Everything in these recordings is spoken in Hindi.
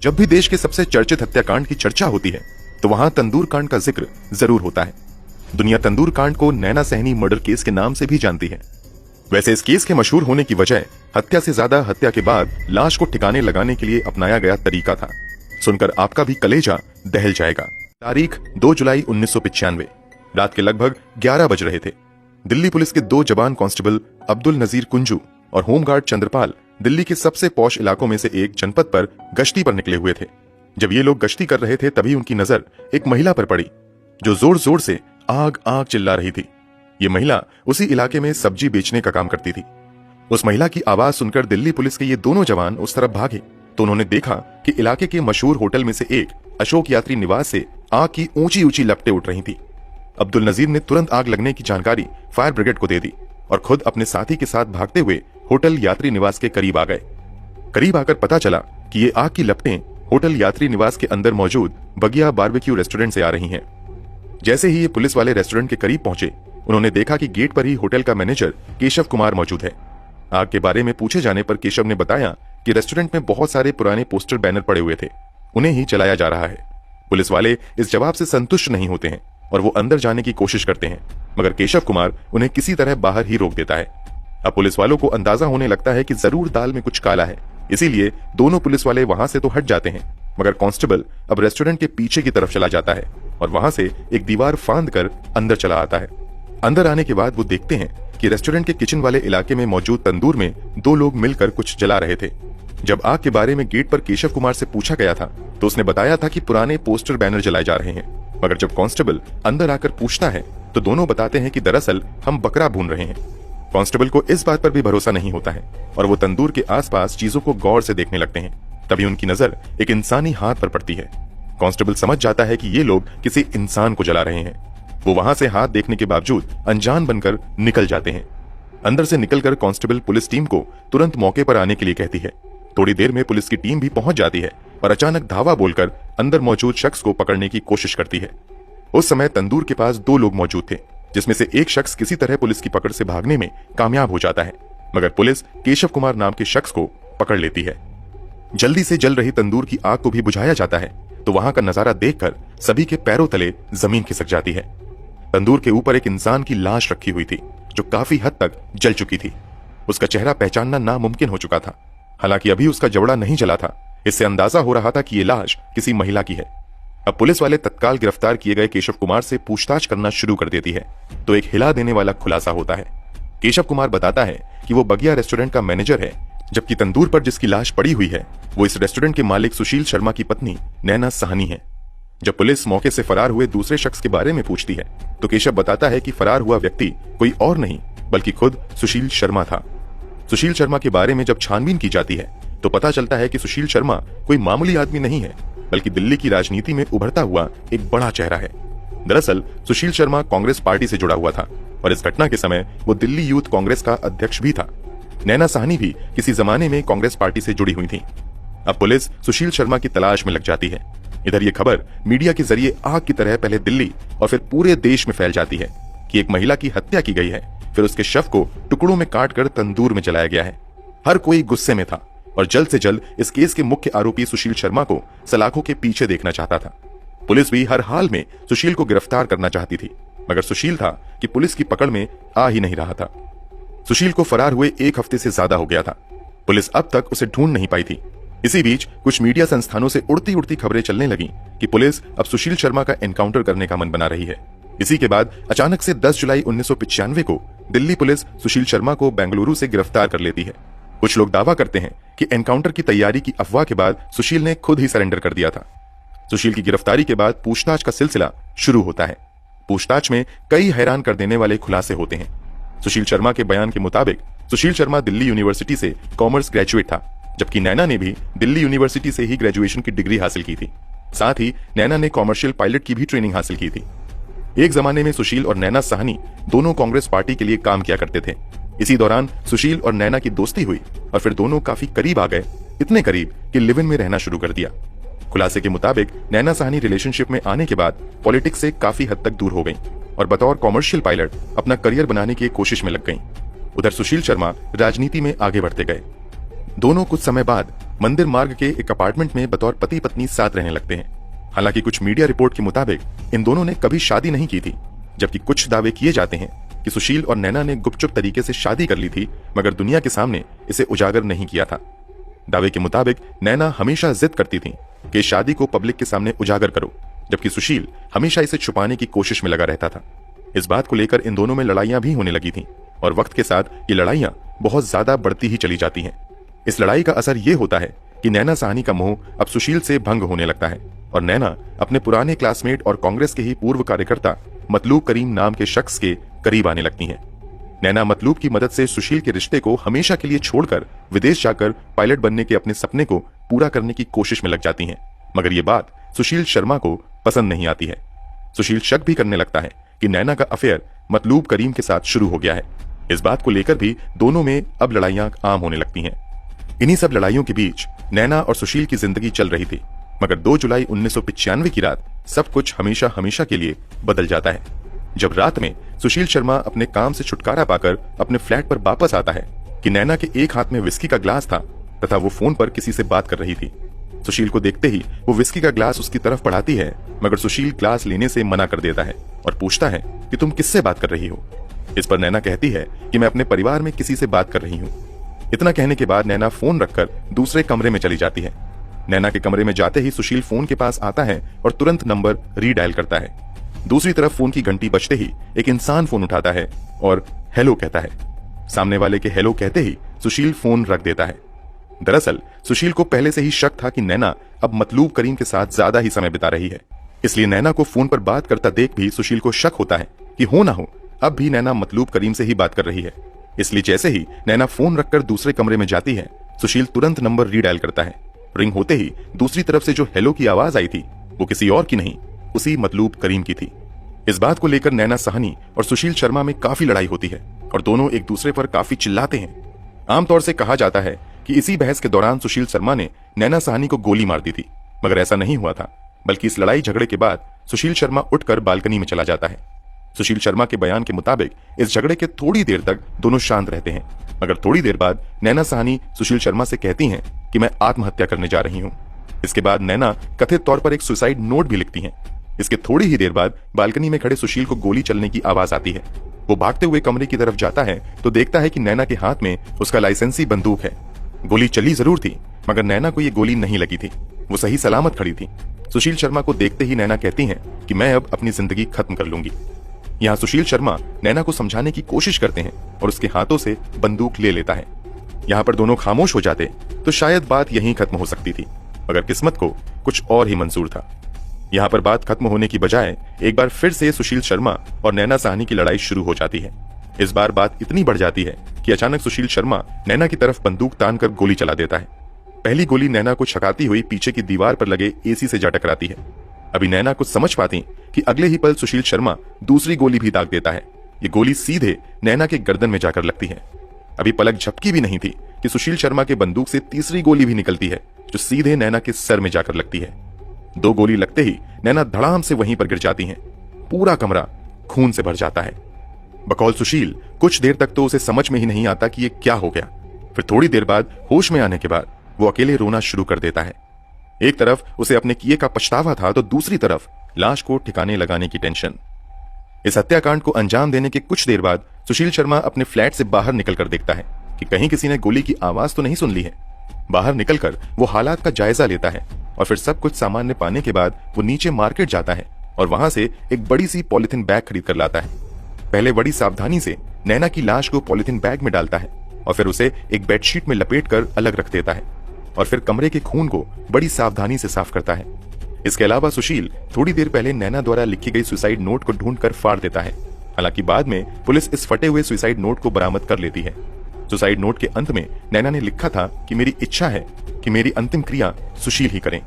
जब भी देश के सबसे चर्चित हत्याकांड की चर्चा होती है तो वहां तंदूर कांड का जिक्र जरूर होता है। दुनिया तंदूर कांड को नैना सहनी मर्डर केस के नाम से भी जानती है। वैसे इस केस के मशहूर होने की वजह हत्या से ज्यादा हत्या के बाद लाश को ठिकाने लगाने के लिए अपनाया गया तरीका था। सुनकर आपका भी कलेजा दहल जाएगा। तारीख 2 जुलाई 1995, रात के लगभग 11 बज रहे थे। दिल्ली पुलिस के 2 जवान कांस्टेबल अब्दुल नजीर कुंजू और होमगार्ड चंद्रपाल दिल्ली के सबसे पॉश इलाकों में से एक जनपद पर गश्ती पर निकले हुए थे। जब ये लोग गश्ती कर रहे थे तभी उनकी नजर एक महिला पर पड़ी जो जोर जोर से आग आग चिल्ला रही थी। ये महिला उसी इलाके में सब्जी बेचने का काम करती थी। उस महिला की आवाज सुनकर दिल्ली पुलिस के ये दोनों जवान उस तरफ भागे तो उन्होंने देखा कि इलाके के मशहूर होटल में से एक अशोक यात्री निवास से आग की ऊंची ऊंची लपटें उठ रही थी। अब्दुल नजीर ने तुरंत आग लगने की जानकारी फायर ब्रिगेड को दे दी और खुद अपने साथी के साथ भागते हुए होटल यात्री निवास के करीब आ गए। करीब आकर पता चला कि ये आग की लपटें होटल यात्री निवास के अंदर मौजूद बगिया बारबेक्यू रेस्टोरेंट से आ रही हैं। जैसे ही ये पुलिस वाले रेस्टोरेंट के करीब पहुंचे उन्होंने देखा कि गेट पर ही होटल का मैनेजर केशव कुमार मौजूद है। आग के बारे में पूछे जाने पर केशव ने बताया कि रेस्टोरेंट में बहुत सारे पुराने पोस्टर बैनर पड़े हुए थे, उन्हें ही चलाया जा रहा है। पुलिस वाले इस जवाब से संतुष्ट नहीं होते हैं और वो अंदर जाने की कोशिश करते हैं, मगर केशव कुमार उन्हें किसी तरह बाहर ही रोक देता है। अब पुलिस वालों को अंदाजा होने लगता है कि जरूर दाल में कुछ काला है, इसीलिए दोनों पुलिस वाले वहां से तो हट जाते हैं, मगर कांस्टेबल अब रेस्टोरेंट के पीछे की तरफ चला जाता है और वहां से एक दीवार फांद कर अंदर चला आता है। अंदर आने के बाद वो देखते हैं कि रेस्टोरेंट के किचन वाले इलाके में मौजूद तंदूर में 2 लोग मिलकर कुछ जला रहे थे। जब आग के बारे में गेट पर केशव कुमार से पूछा गया था तो उसने बताया था कि पुराने पोस्टर बैनर जलाए जा रहे हैं, मगर जब कांस्टेबल अंदर आकर पूछता है तो दोनों बताते हैं कि दरअसल हम बकरा भून रहे हैं। कांस्टेबल को इस बात पर भी भरोसा नहीं होता है और वो तंदूर के आसपास चीजों को गौर से देखने लगते हैं। तभी उनकी नजर एक इंसानी हाथ पर पड़ती है। कांस्टेबल समझ जाता है कि ये लोग किसी इंसान को जला रहे हैं। वो वहां से हाथ देखने के बावजूद अनजान बनकर निकल जाते हैं। अंदर से निकलकर कांस्टेबल पुलिस टीम को तुरंत मौके पर आने के लिए कहती है। थोड़ी देर में पुलिस की टीम भी पहुंच जाती है और अचानक धावा बोलकर अंदर मौजूद शख्स को पकड़ने की कोशिश करती है। उस समय तंदूर के पास 2 लोग मौजूद थे, जिसमें से एक शख्स किसी तरह पुलिस की पकड़ से भागने में कामयाब हो जाता है, मगर पुलिस केशव कुमार नाम के शख्स को पकड़ लेती है। जल्दी से जल रही तंदूर की आग को भी बुझाया जाता है तो वहां का नजारा देखकर सभी के पैरों तले जमीन खिसक जाती है। तंदूर के ऊपर एक इंसान की लाश रखी हुई थी जो काफी हद तक जल चुकी थी। उसका चेहरा पहचानना नामुमकिन हो चुका था। हालांकि अभी उसका जबड़ा नहीं जला था, इससे अंदाजा हो रहा था कि ये लाश किसी महिला की है। अब पुलिस वाले तत्काल गिरफ्तार किए गए केशव कुमार से पूछताछ करना शुरू कर देती है तो एक हिला देने वाला खुलासा होता है। केशव कुमार बताता है कि वो बगिया रेस्टोरेंट का मैनेजर है, जबकि तंदूर पर जिसकी लाश पड़ी हुई है वो इस रेस्टोरेंट के मालिक सुशील शर्मा की पत्नी नैना साहनी है। जब पुलिस मौके से फरार हुए दूसरे शख्स के बारे में पूछती है तो केशव बताता है कि फरार हुआ व्यक्ति कोई और नहीं बल्कि खुद सुशील शर्मा था। सुशील शर्मा के बारे में जब छानबीन की जाती है तो पता चलता है कि सुशील शर्मा कोई मामूली आदमी नहीं है बल्कि दिल्ली की राजनीति में उभरता हुआ एक बड़ा चेहरा है। दरअसल सुशील शर्मा कांग्रेस पार्टी से जुड़ा हुआ था और इस घटना के समय वो दिल्ली यूथ कांग्रेस का अध्यक्ष भी था। नैना साहनी भी किसी जमाने में कांग्रेस पार्टी से जुड़ी हुई थी। अब पुलिस सुशील शर्मा की तलाश में लग जाती है। इधर ये खबर मीडिया के जरिए आग की तरह पहले दिल्ली और फिर पूरे देश में फैल जाती है कि एक महिला की हत्या की गई है, फिर उसके शव को टुकड़ों में काटकर तंदूर में जलाया गया है। हर कोई गुस्से में था और जल्द से जल्द इस केस के मुख्य आरोपी सुशील शर्मा को सलाखों के पीछे देखना चाहता था। पुलिस भी हर हाल में सुशील को गिरफ्तार करना चाहती थी, मगर सुशील था कि पुलिस की पकड़ में आ ही नहीं रहा था। सुशील को फरार हुए 1 हफ्ते से ज्यादा हो गया था। पुलिस अब तक उसे ढूंढ नहीं पाई थी। इसी बीच कुछ मीडिया संस्थानों से उड़ती उड़ती खबरें चलने लगी कि पुलिस अब सुशील शर्मा का एनकाउंटर करने का मन बना रही है। इसी के बाद अचानक से 10 जुलाई 1995 को दिल्ली पुलिस सुशील शर्मा को बेंगलुरु से गिरफ्तार कर लेती है। कुछ लोग दावा करते हैं कि एनकाउंटर की तैयारी की अफवाह के बाद सुशील ने खुद ही सरेंडर कर दिया था। सुशील की गिरफ्तारी के बाद पूछताछ का सिलसिला शुरू होता है। पूछताछ में कई हैरान कर देने वाले खुलासे होते हैं। सुशील शर्मा के बयान के मुताबिक सुशील शर्मा दिल्ली यूनिवर्सिटी से कॉमर्स ग्रेजुएट था, जबकि नैना ने भी दिल्ली यूनिवर्सिटी से ही ग्रेजुएशन की डिग्री हासिल की थी। साथ ही नैना ने कॉमर्शियल पायलट की भी ट्रेनिंग हासिल की थी। एक जमाने में सुशील और नैना साहनी दोनों कांग्रेस पार्टी के लिए काम किया करते थे। इसी दौरान सुशील और नैना की दोस्ती हुई और फिर दोनों काफी करीब आ गए, इतने करीब कि लिव इन में रहना शुरू कर दिया। खुलासे के मुताबिक नैना साहनी रिलेशनशिप में आने के बाद पॉलिटिक्स से काफी हद तक दूर हो गई और बतौर कॉमर्शियल पायलट अपना करियर बनाने की कोशिश में लग गईं। उधर सुशील शर्मा राजनीति में आगे बढ़ते गए। दोनों कुछ समय बाद मंदिर मार्ग के एक अपार्टमेंट में बतौर पति पत्नी साथ रहने लगते हैं। हालांकि कुछ मीडिया रिपोर्ट के मुताबिक इन दोनों ने कभी शादी नहीं की थी, जबकि कुछ दावे किए जाते हैं कि सुशील और नैना ने गुपचुप तरीके से शादी कर ली थी, मगर दुनिया के सामने इसे उजागर नहीं किया था। दावे के मुताबिक नैना हमेशा जिद करती थी कि शादी को पब्लिक के सामने उजागर करो, जबकि सुशील हमेशा इसे छुपाने की कोशिश में लगा रहता था। इस बात को लेकर इन दोनों में लड़ाइयां भी होने लगी थीं और वक्त के साथ ये लड़ाइयां बहुत ज्यादा बढ़ती ही चली जाती हैं। इस लड़ाई का असर ये होता है कि नैना साहनी का मोह अब सुशील से भंग होने लगता है और नैना अपने पुराने क्लासमेट और कांग्रेस के ही पूर्व कार्यकर्ता मतलूब करीम नाम के शख्स के करीब आने लगती हैं। नैना मतलूब की मदद से सुशील के रिश्ते को हमेशा के लिए छोड़कर विदेश जाकर पायलट बनने के अपने सपने को पूरा करने की कोशिश में लग जाती हैं, मगर ये बात सुशील शर्मा को पसंद नहीं आती है। सुशील शक भी करने लगता है कि नैना का अफेयर मतलूब करीम के साथ शुरू हो गया है। इस बात को लेकर भी दोनों में अब लड़ाइयां आम होने लगती हैं। इन्हीं सब लड़ाइयों के बीच नैना और सुशील की जिंदगी चल रही थी, मगर 2 जुलाई 1995 की रात सब कुछ हमेशा हमेशा के लिए बदल जाता है। जब रात में सुशील शर्मा अपने काम से छुटकारा पाकर अपने फ्लैट पर वापस आता है कि नैना के एक हाथ में विस्की का ग्लास था तथा वो फोन पर किसी से बात कर रही थी। सुशील को देखते ही वो विस्की का ग्लास उसकी तरफ बढ़ाती है, मगर सुशील ग्लास लेने से मना कर देता है और पूछता है कि तुम किससे बात कर रही हो। इस पर नैना कहती है कि मैं अपने परिवार में किसी से बात कर रही हूँ। इतना कहने के बाद नैना फोन रखकर दूसरे कमरे में चली जाती है। नैना के कमरे में जाते ही सुशील फोन के पास आता है और तुरंत नंबर रीडायल करता है। दूसरी तरफ फोन की घंटी बजते ही एक इंसान फोन उठाता है और हेलो कहता है। सामने वाले के हेलो कहते ही सुशील फोन रख देता है। दरअसल सुशील को पहले से ही शक था कि नैना अब मतलूब करीम के साथ ज्यादा ही समय बिता रही है, इसलिए नैना को फोन पर बात करता देख भी सुशील को शक होता है कि हो ना हो अब भी नैना मतलूब करीम से ही बात कर रही है। इसलिए जैसे ही नैना फोन रखकर दूसरे कमरे में जाती है, सुशील तुरंत नंबर रीडायल करता है। रिंग होते ही दूसरी तरफ से जो हेलो की आवाज आई थी वो किसी और की नहीं, उसी मतलूब करीम की थी। इस बात को लेकर नैना साहनी और सुशील शर्मा में काफी लड़ाई होती है और दोनों एक दूसरे पर काफी चिल्लाते हैं। आमतौर से कहा जाता है कि इसी बहस के दौरान सुशील शर्मा ने नैना साहनी को गोली मार दी थी, मगर ऐसा नहीं हुआ था, बल्कि इस लड़ाई झगड़े के बाद सुशील शर्मा उठकर बालकनी में चला जाता है। सुशील शर्मा के बयान के मुताबिक इस झगड़े के थोड़ी देर तक दोनों शांत रहते हैं, मगर थोड़ी देर बाद नैना साहनी सुशील शर्मा से कहती हैं कि मैं आत्महत्या करने जा रही हूँ। इसके बाद नैना कथित तौर पर एक सुसाइड नोट भी लिखती हैं। इसके थोड़ी ही देर बाद बालकनी में खड़े सुशील को गोली चलने की आवाज आती है। वो भागते हुए कमरे की तरफ जाता है तो देखता है कि नैना के हाथ में उसका लाइसेंसी बंदूक है। गोली चली जरूर थी, मगर नैना को ये गोली नहीं लगी थी, वो सही सलामत खड़ी थी। सुशील शर्मा को देखते ही नैना कहती हैं कि मैं अब अपनी जिंदगी खत्म कर लूंगी। यहाँ सुशील शर्मा नैना को समझाने की कोशिश करते हैं और उसके हाथों से बंदूक ले लेता है। यहाँ पर दोनों खामोश हो जाते तो शायद बात यहीं खत्म हो सकती थी, मगर किस्मत को कुछ और ही मंजूर था। यहाँ पर बात खत्म होने की बजाय एक बार फिर से सुशील शर्मा और नैना साहनी की लड़ाई शुरू हो जाती है। इस बार बात इतनी बढ़ जाती है कि अचानक सुशील शर्मा नैना की तरफ बंदूक तानकर गोली चला देता है। पहली गोली नैना को छकाती हुई पीछे की दीवार पर लगे एसी से जा टकराती है। अभी नैना कुछ समझ पाती कि अगले ही पल सुशील शर्मा दूसरी गोली भी दाग देता है। ये गोली सीधे नैना के गर्दन में जाकर लगती है। अभी पलक झपकी भी नहीं थी कि सुशील शर्मा के बंदूक से तीसरी गोली भी निकलती है, जो सीधे नैना के सर में जाकर लगती है। 2 गोली लगते ही नैना धड़ाम से वहीं पर गिर जाती हैं। पूरा कमरा खून से भर जाता है। बकौल सुशील कुछ देर तक तो उसे समझ में ही नहीं आता कि ये क्या हो गया। फिर थोड़ी देर बाद होश में आने के बाद वो अकेले रोना शुरू कर देता है। एक तरफ उसे अपने किए का पछतावा था तो दूसरी तरफ लाश को ठिकाने लगाने की टेंशन। इस हत्याकांड को अंजाम देने के कुछ देर बाद सुशील शर्मा अपने फ्लैट से बाहर निकलकर देखता है कि कहीं किसी ने गोली की आवाज तो नहीं सुन ली है। बाहर निकलकर वो हालात का जायजा लेता है और फिर सब कुछ सामान्य पाने के बाद वो नीचे मार्केट जाता है और वहां से एक बड़ी सी पॉलिथीन बैग खरीद कर लाता है। पहले बड़ी सावधानी से नैना की लाश को पॉलिथीन बैग में डालता है और फिर उसे एक बेडशीट में लपेटकर अलग रख देता है और फिर कमरे के खून को बड़ी सावधानी से साफ करता है। इसके अलावा सुशील थोड़ी देर पहले नैना द्वारा लिखी गई सुसाइड नोट को ढूंढकर फाड़ देता है। हालांकि बाद में पुलिस इस फटे हुए सुसाइड नोट को बरामद कर लेती है। सुसाइड नोट के अंत में नैना ने लिखा था कि मेरी इच्छा है कि मेरी अंतिम क्रिया सुशील ही करें।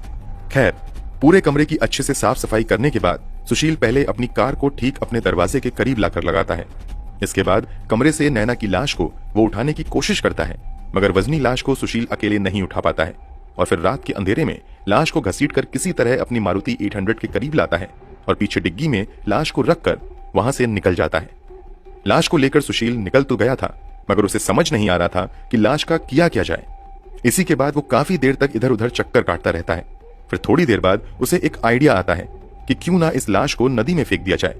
खैर, पूरे कमरे की अच्छे से साफ सफाई करने के बाद सुशील पहले अपनी कार को ठीक अपने दरवाजे के करीब लाकर लगाता है। इसके बाद कमरे से नैना की लाश को वो उठाने की कोशिश करता है, मगर वजनी लाश को सुशील अकेले नहीं उठा पाता है और फिर रात के अंधेरे में लाश को घसीटकर किसी तरह अपनी मारुति 800 के करीब लाता है और पीछे डिग्गी में लाश को रखकर वहां से निकल जाता है। लाश को लेकर सुशील निकल तो गया था, मगर उसे समझ नहीं आ रहा था कि लाश का किया क्या जाए। इसी के बाद वो काफी देर तक इधर उधर चक्कर काटता रहता है। फिर थोड़ी देर बाद उसे एक आइडिया आता है कि क्यों ना इस लाश को नदी में फेंक दिया जाए।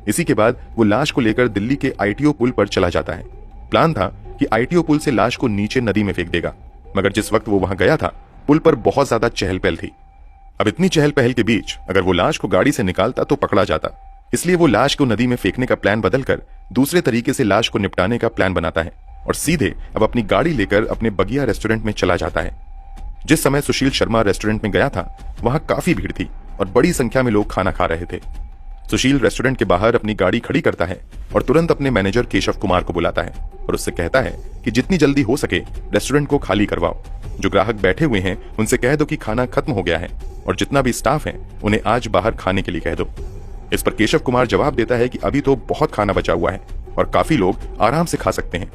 इसी के बाद वो लाश को लेकर दिल्ली के आईटीओ पुल पर चला जाता है। प्लान था कि आईटीओ पुल से लाश को नीचे नदी में फेंक देगा, मगर जिस वक्त वो वहां गया था पुल पर बहुत ज्यादा चहल पहल थी। अब इतनी चहल पहल के बीच अगर वो लाश को गाड़ी से निकालता तो पकड़ा जाता, इसलिए वो लाश को नदी में फेंकने का प्लान बदलकर दूसरे तरीके से लाश को निपटाने का प्लान बनाता है और सीधे अब अपनी गाड़ी लेकर अपने बगिया रेस्टोरेंट में चला जाता है। जिस समय सुशील शर्मा रेस्टोरेंट में गया था वहां काफी भीड़ थी और बड़ी संख्या में लोग खाना खा रहे थे। सुशील रेस्टोरेंट के बाहर अपनी गाड़ी खड़ी करता है और तुरंत अपने मैनेजर केशव कुमार को बुलाता है और उससे कहता है कि जितनी जल्दी हो सके रेस्टोरेंट को खाली करवाओ। जो ग्राहक बैठे हुए हैं उनसे कह दो कि खाना खत्म हो गया है और जितना भी स्टाफ है उन्हें आज बाहर खाने के लिए कह दो। इस पर केशव कुमार जवाब देता है कि अभी तो बहुत खाना बचा हुआ है और काफी लोग आराम से खा सकते हैं।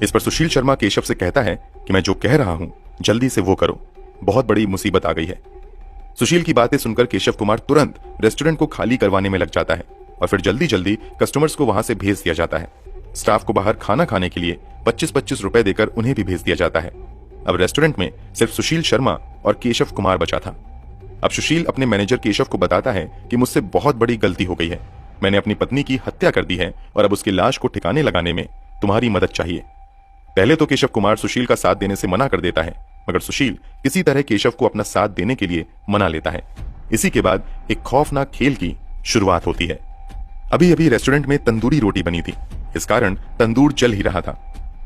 इस पर सुशील शर्मा केशव से कहता है कि मैं जो कह रहा हूं जल्दी से वो करो, बहुत बड़ी मुसीबत आ गई है। सुशील की बातें सुनकर केशव कुमार तुरंत रेस्टोरेंट को खाली करवाने में लग जाता है और फिर जल्दी जल्दी कस्टमर्स को वहां से भेज दिया जाता है। स्टाफ को बाहर खाना खाने के लिए 25-25 रुपए देकर उन्हें भी भेज दिया जाता है। अब रेस्टोरेंट में सिर्फ सुशील शर्मा और केशव कुमार बचा था। अब सुशील अपने मैनेजर केशव को बताता है कि मुझसे बहुत बड़ी गलती हो गई है, मैंने अपनी पत्नी की हत्या कर दी है और अब उसकी लाश को ठिकाने लगाने में तुम्हारी मदद चाहिए। पहले तो केशव कुमार सुशील का साथ देने से मना कर देता है, मगर सुशील किसी तरह केशव को अपना साथ देने के लिए मना लेता है। इसी के बाद एक खौफनाक खेल की शुरुआत होती है। अभी अभी रेस्टोरेंट में तंदूरी रोटी बनी थी, इस कारण तंदूर जल ही रहा था।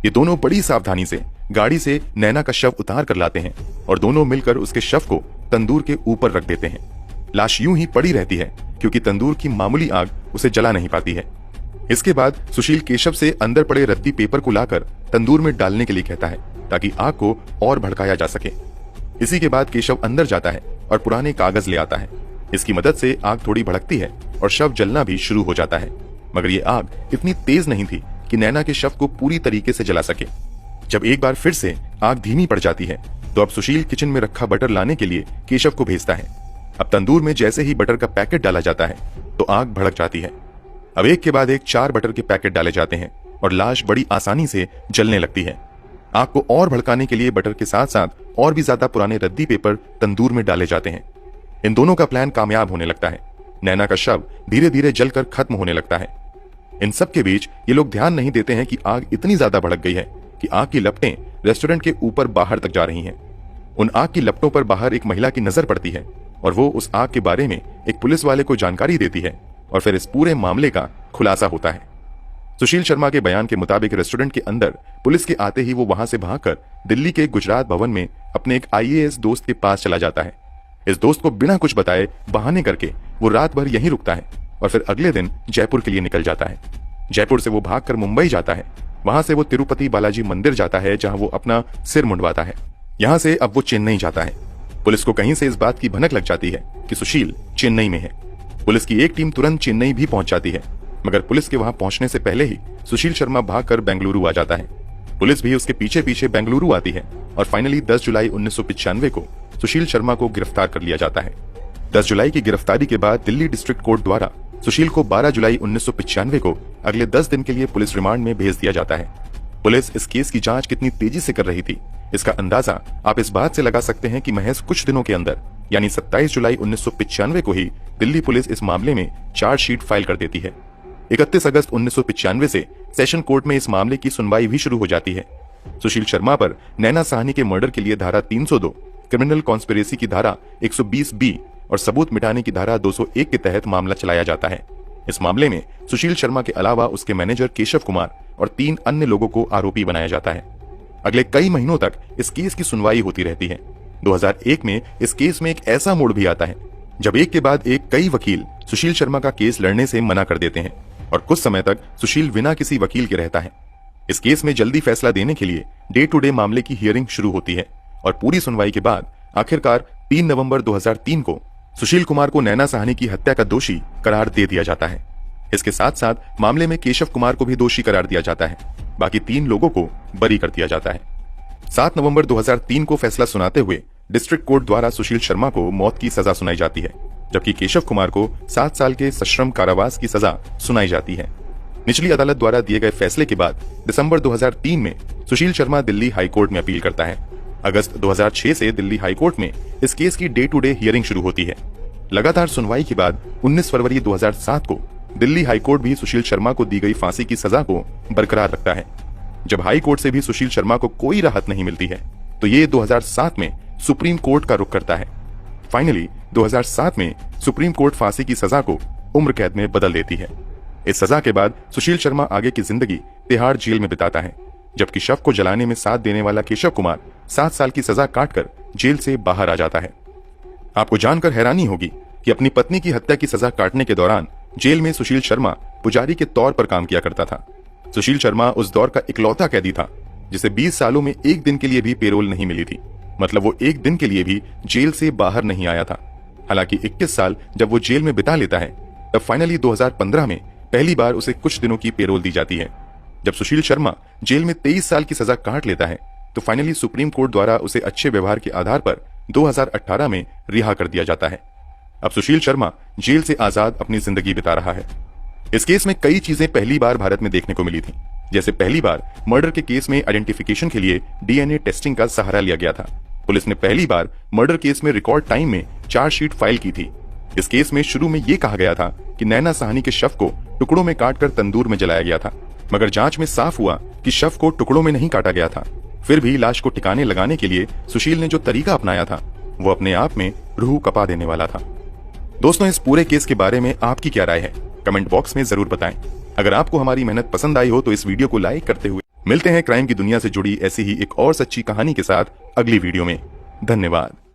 ये दोनों बड़ी सावधानी से गाड़ी से नैना का शव उतार कर लाते हैं और दोनों मिलकर उसके शव को तंदूर के ऊपर रख देते हैं। लाश यूं ही पड़ी रहती है क्योंकि तंदूर की मामूली आग उसे जला नहीं पाती है। इसके बाद सुशील केशव से अंदर पड़े रद्दी पेपर को लाकर तंदूर में डालने के लिए कहता है ताकि आग को और भड़काया जा सके। इसी के बाद केशव अंदर जाता है और पुराने कागज ले आता है। इसकी मदद से आग थोड़ी भड़कती है और शव जलना भी शुरू हो जाता है, मगर ये आग इतनी तेज नहीं थी कि नैना के शव को पूरी तरीके से जला सके। जब एक बार फिर से आग धीमी पड़ जाती है तो अब सुशील किचन में रखा बटर लाने के लिए केशव को भेजता है। अब तंदूर में जैसे ही बटर का पैकेट डाला जाता है तो आग भड़क जाती है। अब एक के बाद एक 4 बटर के पैकेट डाले जाते हैं और लाश बड़ी आसानी से जलने लगती है। आग को और भड़काने के लिए बटर के साथ साथ और भी ज्यादा पुराने रद्दी पेपर तंदूर में डाले जाते हैं। इन दोनों का प्लान कामयाब होने लगता है। नैना का शव धीरे धीरे जलकर खत्म होने लगता है। इन सब के बीच ये लोग ध्यान नहीं देते हैं कि आग इतनी ज्यादा भड़क गई है कि आग की लपटें रेस्टोरेंट के ऊपर बाहर तक जा रही हैं। उन आग की लपटों पर बाहर एक महिला की नजर पड़ती है और वो उस आग के बारे में एक पुलिस वाले को जानकारी देती है और फिर इस पूरे मामले का खुलासा होता है। सुशील शर्मा के बयान के मुताबिक रेस्टोरेंट के अंदर पुलिस के आते ही वो वहां से भागकर दिल्ली के गुजरात भवन में अपने एक आईएएस दोस्त के पास चला जाता है। इस दोस्त को बिना कुछ बताए बहाने करके वो रात भर यहीं रुकता है और फिर अगले दिन जयपुर के लिए निकल जाता है। जयपुर से वो भागकर मुंबई जाता है। वहां से वो तिरुपति बालाजी मंदिर जाता है जहां वो अपना सिर मुंडवाता है। यहां से अब वो चेन्नई जाता है। पुलिस को कहीं से इस बात की भनक लग जाती है कि सुशील चेन्नई में है। पुलिस की एक टीम तुरंत चेन्नई भी पहुंच जाती है, मगर पुलिस के वहां पहुंचने से पहले ही सुशील शर्मा भागकर बेंगलुरु आ जाता है। पुलिस भी उसके पीछे पीछे बेंगलुरु आती है और फाइनली 10 जुलाई 1995 को सुशील शर्मा को गिरफ्तार कर लिया जाता है। 10 जुलाई की गिरफ्तारी के बाद दिल्ली डिस्ट्रिक्ट कोर्ट द्वारा सुशील को 12 जुलाई 1995 को अगले 10 दिन के लिए पुलिस रिमांड में भेज दिया जाता है। पुलिस इस केस की जांच कितनी तेजी से कर रही थी, इसका अंदाजा आप इस बात से लगा सकते हैं कि महज कुछ दिनों के अंदर यानी 27 जुलाई 1995 को ही दिल्ली पुलिस इस मामले में चार्जशीट फाइल कर देती है। 31 अगस्त 1995 से सेशन कोर्ट में इस मामले की सुनवाई भी शुरू हो जाती है। सुशील शर्मा पर नैना साहनी के मर्डर के लिए धारा 302, क्रिमिनल कॉन्स्पिरेसी की धारा 120B और सबूत मिटाने की धारा 201 के तहत मामला चलाया जाता है। इस मामले में सुशील शर्मा के अलावा उसके मैनेजर केशव कुमार और 3 अन्य लोगों को आरोपी बनाया जाता है। अगले कई महीनों तक इस केस की सुनवाई होती रहती है। 2001 में इस केस में एक ऐसा मोड़ भी आता है जब एक के बाद एक कई वकील सुशील शर्मा का केस लड़ने से मना कर देते हैं और कुछ समय तक सुशील बिना किसी वकील के रहता है। इस केस में जल्दी फैसला देने के लिए डे टू डे मामले की हियरिंग शुरू होती है और पूरी सुनवाई के बाद आखिरकार 3 नवंबर 2003 को सुशील कुमार को नैना साहनी की हत्या का दोषी करार दे दिया जाता है। इसके साथ साथ मामले में केशव कुमार को भी दोषी करार दिया जाता है। बाकी 3 लोगों को बरी कर दिया जाता है। 7 नवंबर 2003 को फैसला सुनाते हुए डिस्ट्रिक्ट कोर्ट द्वारा सुशील शर्मा को मौत की सजा सुनाई जाती है, जबकि केशव कुमार को 7 साल के सश्रम कारावास की सजा सुनाई जाती है। निचली अदालत द्वारा दिए गए फैसले के बाद दिसंबर 2003 में सुशील शर्मा दिल्ली हाईकोर्ट में अपील करता है। अगस्त 2006 से दिल्ली हाईकोर्ट में इस केस की डे टू डे हियरिंग शुरू होती है। लगातार सुनवाई के बाद 19 फरवरी 2007 को दिल्ली हाईकोर्ट भी सुशील शर्मा को दी गई फांसी की सजा को बरकरार रखता है। जब हाई कोर्ट से भी सुशील शर्मा को कोई राहत नहीं मिलती है तो ये 2007 में सुप्रीम कोर्ट का रुख करता है। फाइनली 2007 में सुप्रीम कोर्ट फांसी की सजा को उम्र कैद में बदल देती है। इस सजा के बाद सुशील शर्मा आगे की जिंदगी तिहाड़ जेल में बिताता है, जबकि शव को जलाने में साथ देने वाला केशव कुमार 7 साल की सजा काटकर जेल से बाहर आ जाता है। आपको जानकर हैरानी होगी कि अपनी पत्नी की हत्या की सजा काटने के दौरान जेल में सुशील शर्मा पुजारी के तौर पर काम किया करता था। सुशील शर्मा उस दौर का इकलौता कैदी था जिसे 20 सालों में एक दिन के लिए भी पेरोल नहीं मिली थी। मतलब वो एक दिन के लिए भी जेल से बाहर नहीं आया था। हालांकि 21 साल जब वो जेल में बिता लेता है तब फाइनली 2015 में पहली बार उसे कुछ दिनों की पेरोल दी जाती है। जब सुशील शर्मा जेल में 23 साल की सजा काट लेता है तो फाइनली सुप्रीम कोर्ट द्वारा उसे अच्छे व्यवहार के आधार पर 2018 में रिहा कर दिया जाता है। अब सुशील शर्मा जेल से आजाद अपनी जिंदगी बिता रहा है। इस केस में कई चीजें पहली बार भारत में देखने को मिली थी। जैसे पहली बार मर्डर के केस में आइडेंटिफिकेशन के लिए डीएनए टेस्टिंग का सहारा लिया गया था। पुलिस ने पहली बार मर्डर केस में रिकॉर्ड टाइम में चार्जशीट फाइल की थी। इस केस में शुरू में यह कहा गया था कि नैना साहनी के शव को टुकड़ों में काटकर तंदूर में जलाया गया था, मगर जांच में साफ हुआ कि शव को टुकड़ों में नहीं काटा गया था। फिर भी लाश को ठिकाने लगाने के लिए सुशील ने जो तरीका अपनाया था वो अपने आप में रूह कपा देने वाला था। दोस्तों, इस पूरे केस के बारे में आपकी क्या राय है? कमेंट बॉक्स में जरूर बताएं। अगर आपको हमारी मेहनत पसंद आई हो तो इस वीडियो को लाइक करते हुए मिलते हैं क्राइम की दुनिया से जुड़ी ऐसी ही एक और सच्ची कहानी के साथ अगली वीडियो में। धन्यवाद।